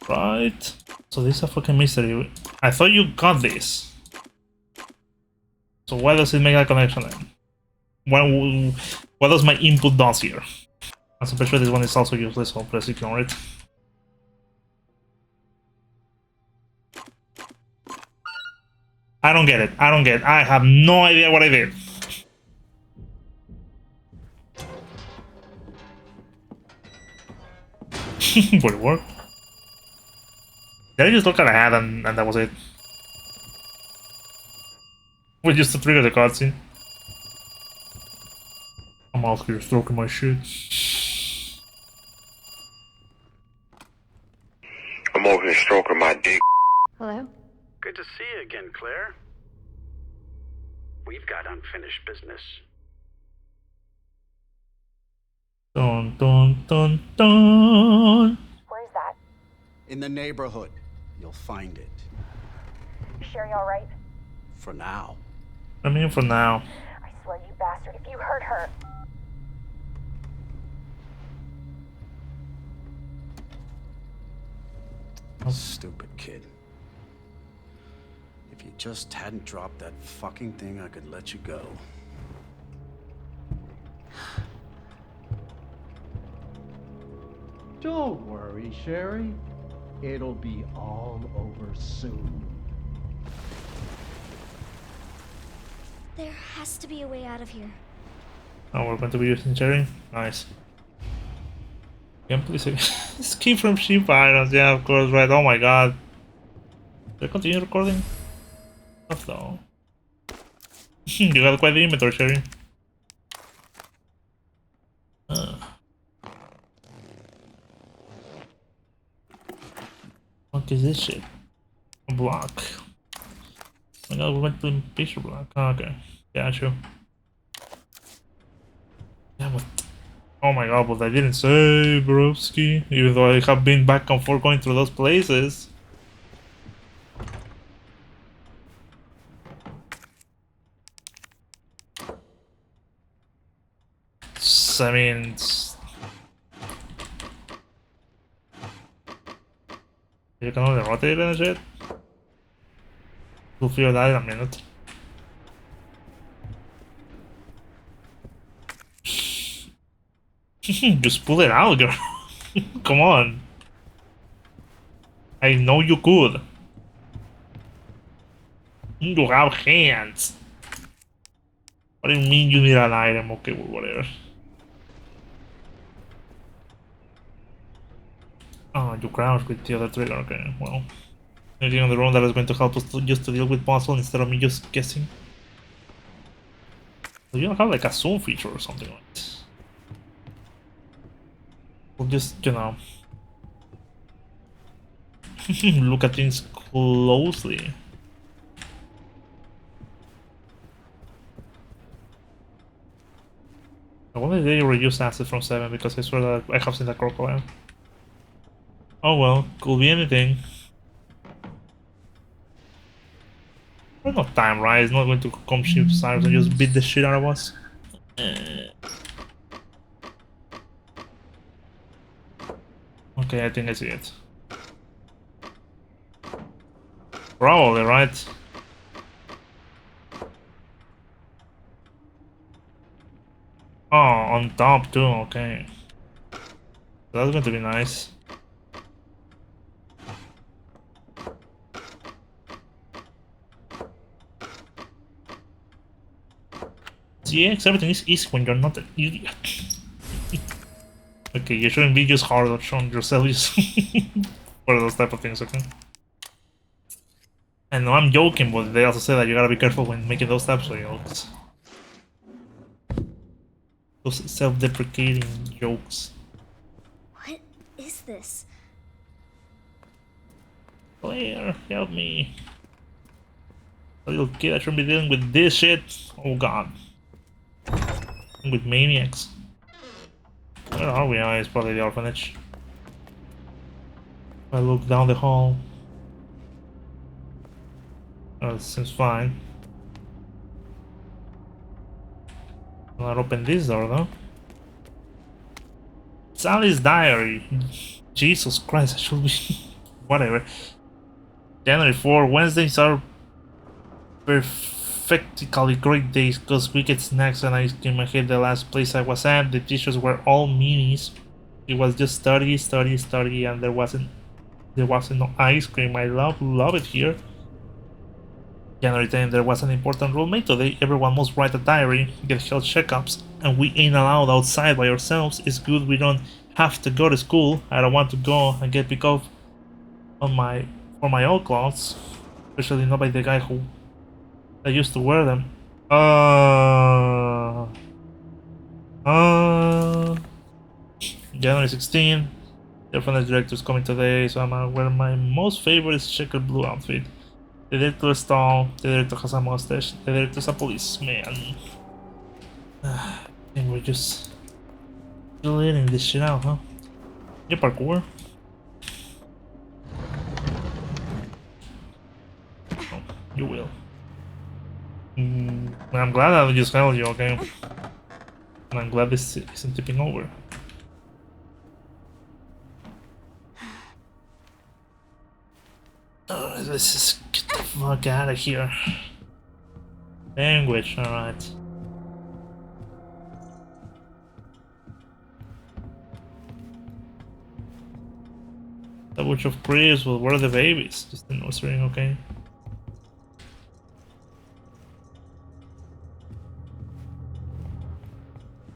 Right? So this is a fucking mystery. I thought you got this. So why does it make a connection then? What does my input does here? I'm super sure this one is also useless, so let's ignore it. I don't get it. I don't get it. I have no idea what I did. Would it work? Did I just look at a hat and that was it? Well, just to trigger the cutscene. I'm out here stroking my shit. I'm over here stroking my dick. Hello? Good to see you again, Claire. We've got unfinished business. Dun dun dun dun. Where's that? In the neighborhood, you'll find it. Sherry all right? For now. I mean, for now. I swear, you bastard, if you hurt her. Stupid kid. If you just hadn't dropped that fucking thing, I could let you go. Don't worry, Sherry. It'll be all over soon. There has to be a way out of here. Oh, we're going to be using Cherry? Nice. Please escape from sheep irons. Yeah, of course, right. Oh my god. Did I continue recording? Stuff though. You got quite the inventory, Cherry. What is this shit? A block. Oh my god, we went to picture block. Oh, okay. Yeah, sure. Yeah, but oh my god, but I didn't say, broski. Even though I have been back and forth going through those places. I mean, you can only rotate and shit. We'll figure that in a minute. Just pull it out, girl. Come on. I know you could. You have hands. What do you mean you need an item? Okay, well, whatever. Oh, you crouch with the other trigger. Okay, well. Anything on the road that is going to help us just to deal with puzzle instead of me just guessing. You don't have like a zoom feature or something like that. We'll just, you know, look at things closely. I wonder if they reduce acid from 7 because I swear that I have seen that crocodile. Oh well, could be anything. There's no time, right? It's not going to come ship sires and just beat the shit out of us. Okay, I think I see it. Probably, right? Oh, on top too, okay. That's going to be nice. Yeah, everything is easy when you're not an idiot. Okay, you shouldn't be just hard on yourself just for those type of things, okay? And no, I'm joking, but they also say that you gotta be careful when making those types of jokes. Those self-deprecating jokes. What is this? Claire, help me. A little kid, I shouldn't be dealing with this shit. Oh god. With maniacs. Where are we? Oh, it's probably the orphanage. I look down the hall. Oh, it seems fine. I'll not open this door though. Sally's diary. Jesus Christ, I should be. Whatever. January 4, Wednesdays are perfectly great days because we get snacks and ice cream. I hate the last place I was at. The teachers were all meanies. It was just study, study, study, and there wasn't no ice cream. I love it here. January 10th, there was an important rule made today. Everyone must write a diary, get health checkups, and we ain't allowed outside by ourselves. It's good we don't have to go to school. I don't want to go and get picked up on for my old clothes, especially not by the guy who I used to wear them. January 16th, the finance director is coming today, so I'm gonna wear my most favorite checkered blue outfit. The director is tall, the director has a mustache, the director's a policeman. I think we're just letting this shit out, huh? Yeah, parkour. Oh, you will. I'm glad I just held you, okay? And I'm glad this isn't tipping over. Let's just get the fuck out of here. Language, alright. A bunch of prayers will where are the babies? Just the nursery, okay?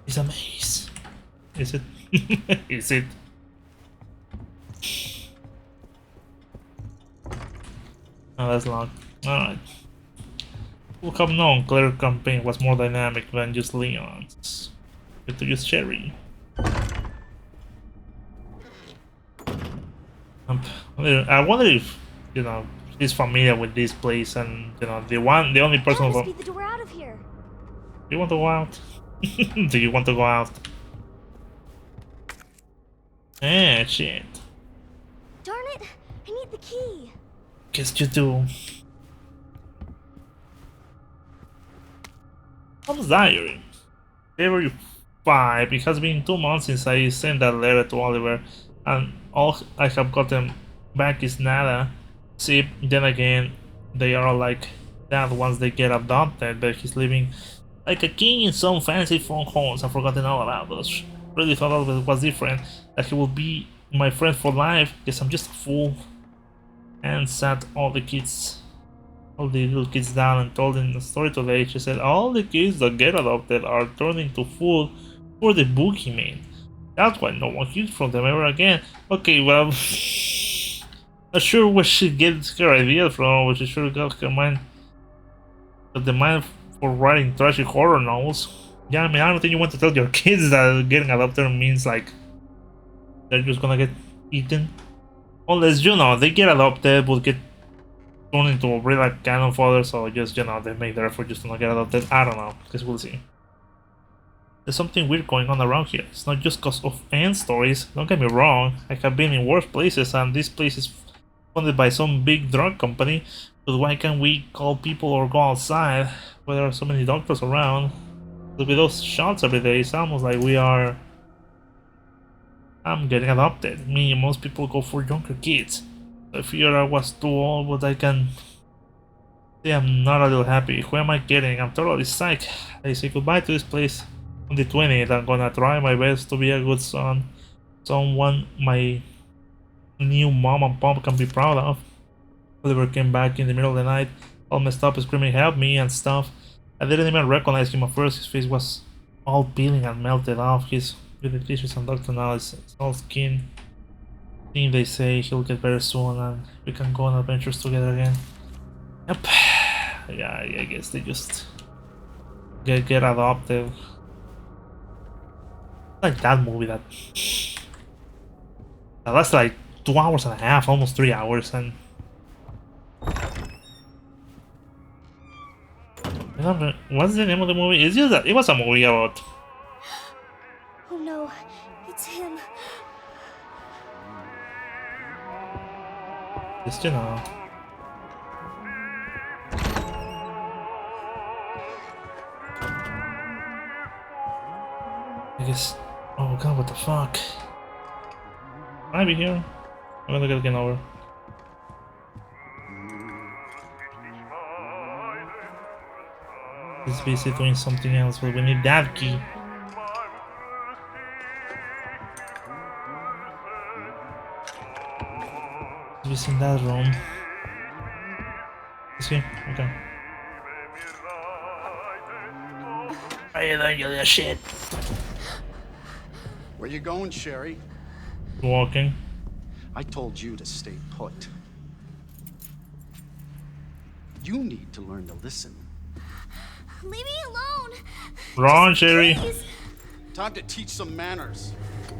It's a maze. Is it? Is it? Oh, that's locked. Alright. We'll have known Claire's campaign was more dynamic than just Leon's. Good to use Sherry. I wonder if, you know, she's familiar with this place and, you know, the only person That who... must be the door out of here. Do you want to go out? Do you want to go out? Eh, shit. Darn it! I need the key. Guess you do. How's diary? February 5. It has been 2 months since I sent that letter to Oliver, and all I have gotten back is nada. See, then again, they are all like that once they get adopted, but he's living like a king in some fancy phone homes. I've forgotten all about those. Really thought Oliver was different, that he would be my friend for life. Guess I'm just a fool. And sat all the little kids down and told them the story today. She said all the kids that get adopted are turning to food for the boogeyman. That's why no one hears from them ever again. Okay, well, not sure where she gets her idea from, but she sure got her mind, the mind for writing trashy horror novels. Yeah, I mean, I don't think you want to tell your kids that getting adopted means like they're just gonna get eaten. Unless, you know, they get adopted, will get turned into a real like cannon fodder, so just, you know, they make the effort just to not get adopted. I don't know, because we'll see. There's something weird going on around here. It's not just cause of end stories, don't get me wrong. I have been in worse places, and this place is funded by some big drug company, but why can't we call people or go outside where there are so many doctors around? With those shots every day, it's almost like we are... I'm getting adopted. Me and most people go for younger kids. I fear I was too old, but I can say I'm not a little happy. Who am I kidding? I'm totally psyched. I say goodbye to this place on the 20th. I'm gonna try my best to be a good son. Someone my new mom and pop can be proud of. Oliver came back in the middle of the night, all messed up, screaming help me and stuff. I didn't even recognize him at first. His face was all peeling and melted off. His with the tissues and doctor now is all skin. I think they say he'll get better soon and we can go on adventures together again. Yep. Yeah, I guess they just get adopted. Like that movie that that's like 2 hours and a half, almost 3 hours, and what's the name of the movie? It's just that it was a movie about... Oh no, it's him. Just, you know. I guess... Oh god, what the fuck? Can I be here? I'm gonna get again over. busy doing something else, but we need that key. He's in that room. Is he? Okay. I don't give a shit. Where you going, Sherry? Walking. I told you to stay put. You need to learn to listen. Leave me alone. Run, Sherry. Please. Time to teach some manners.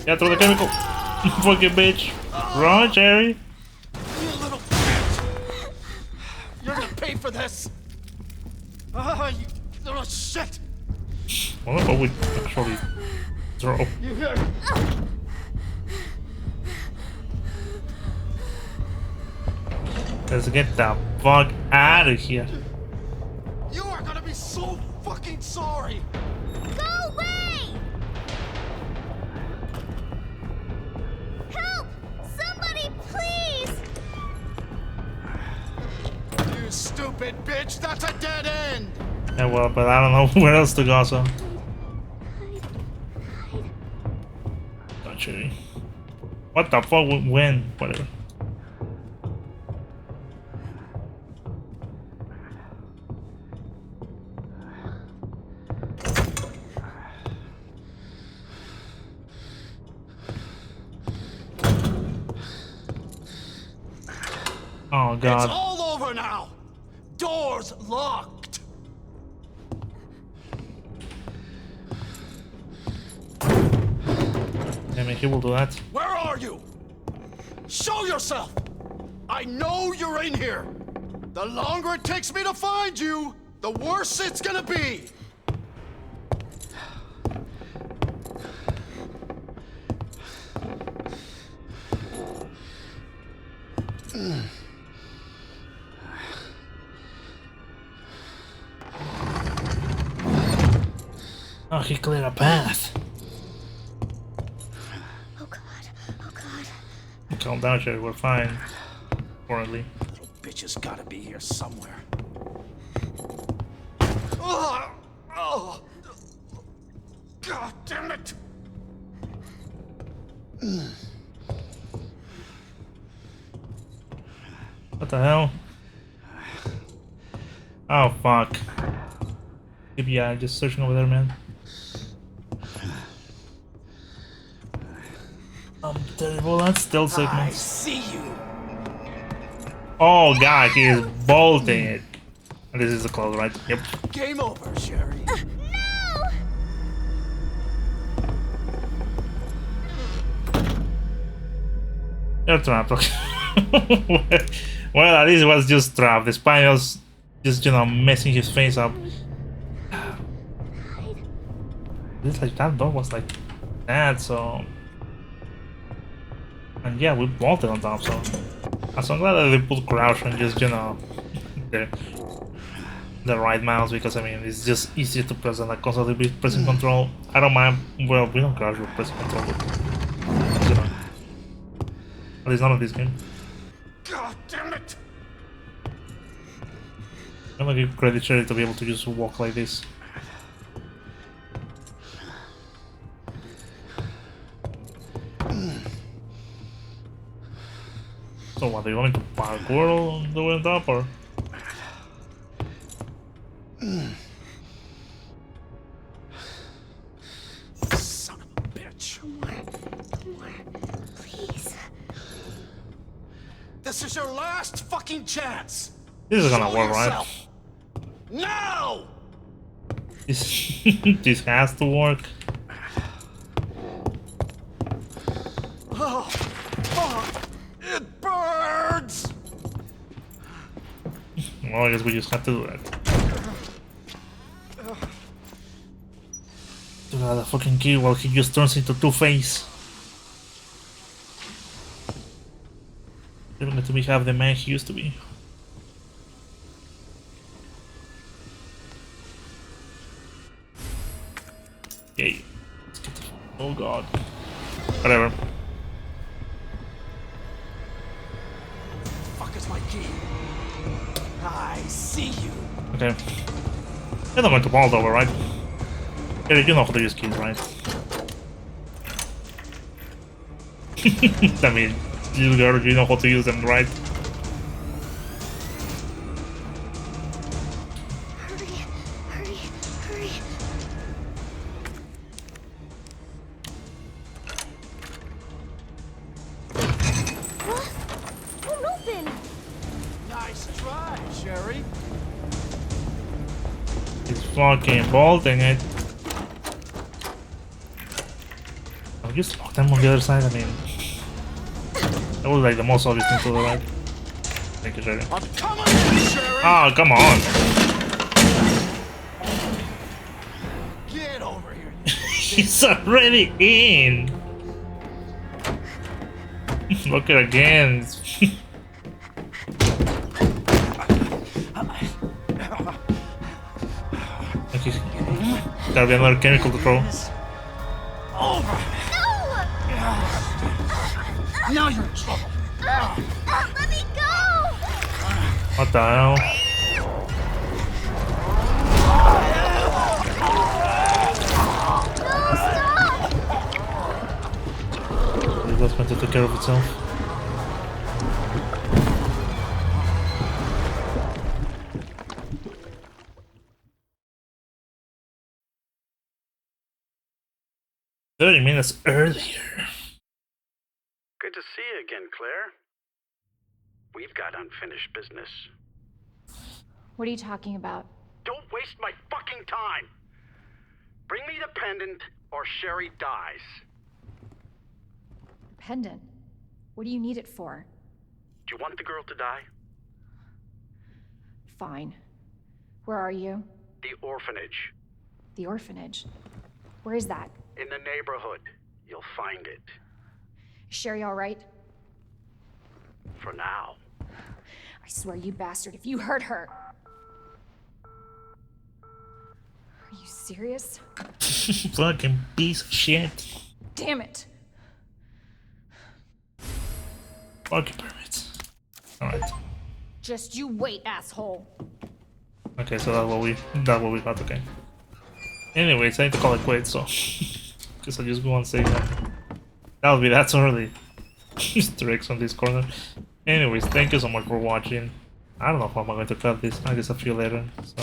Yeah, throw the chemical. Fucking bitch. Run, Sherry. You little bitch! You're gonna pay for this! Ah, you little shit! I don't know what we actually throw. You hear? Let's get the fuck out of here. You are gonna be so fucking sorry! Go away! Help! Somebody, please! You stupid bitch! That's a dead end! Yeah, well, but I don't know where else to go, so. Not sure. What the fuck? When? Whatever. Oh It's god. all over now! Doors locked! Damn it, he will do that. Where are you? Show yourself! I know you're in here! The longer it takes me to find you, the worse it's gonna be! Oh, he cleared a path. Oh god, oh god. Calm down, Sherry, we're fine. Currently. Little bitch has gotta be here somewhere. Oh, God damn it! What the hell? Oh fuck. Yeah, just searching over there, man. Terrible, that's still I segments. see you. Oh god, he is bolting it. And this is the close, right? Yep. Game over, Sherry. No! You're trapped, okay. Well, at least it was just trapped. The Spaniel's just, you know, messing his face up. It's like that door was like that, so. And yeah, we bolted on top, so. I'm glad that they put crouch and just, you know, the right mouse, because I mean, it's just easier to press than like constantly be pressing control. I don't mind. Well, we don't crouch with pressing control, but, you know. At least not in this game. God damn it! I'm gonna give credit Sherry to be able to just walk like this. So what, do you want me to parkour on the way on top, or? Son of a bitch. More, please. This is your last fucking chance. This is gonna Show work, right? yourself. Now! This, this has to work. Oh, fuck! It burns! Well, I guess we just have to do that. Look at the fucking key while he just turns into Two-Face. Even let me have the man he used to be. Yay. Let's get the... Oh god. Whatever. Fuck is my key? I see you. Okay. You're not going to vault over, right? Yeah, you know how to use keys, right? I mean, you know how to use them, right? Hurry, hurry, hurry. What? Won't open. Nice try, Sherry. He's fucking bolting it. I'll just lock them on the other side, I mean... That was like the most obvious thing to the right. Thank you, Sherry. I'm coming in, Sherry. Ah, come on! Get over here. He's already in! Look at it again. Okay. Gotta be another chemical to throw. Now you're in trouble. Let me go! What the hell? No, stop! It was meant to take care of itself. $30 minutes earlier. Good to see you again, Claire. We've got unfinished business. What are you talking about? Don't waste my fucking time! Bring me the pendant, or Sherry dies. Pendant? What do you need it for? Do you want the girl to die? Fine. Where are you? The orphanage. The orphanage. Where is that? In the neighborhood. You'll find it. Is Sherry all right? For now. I swear, you bastard, if you hurt her... Are you serious? Fucking piece of shit. Damn it! Fucking permits. Alright. Just you wait, asshole. Okay, so that's what we got, okay. Anyways, I need to call it quits, so guess I'll just go and save that. That'll be that early. Easter eggs on this corner. Anyways, thank you so much for watching. I don't know how I'm going to cut this. I guess I'll see you later. So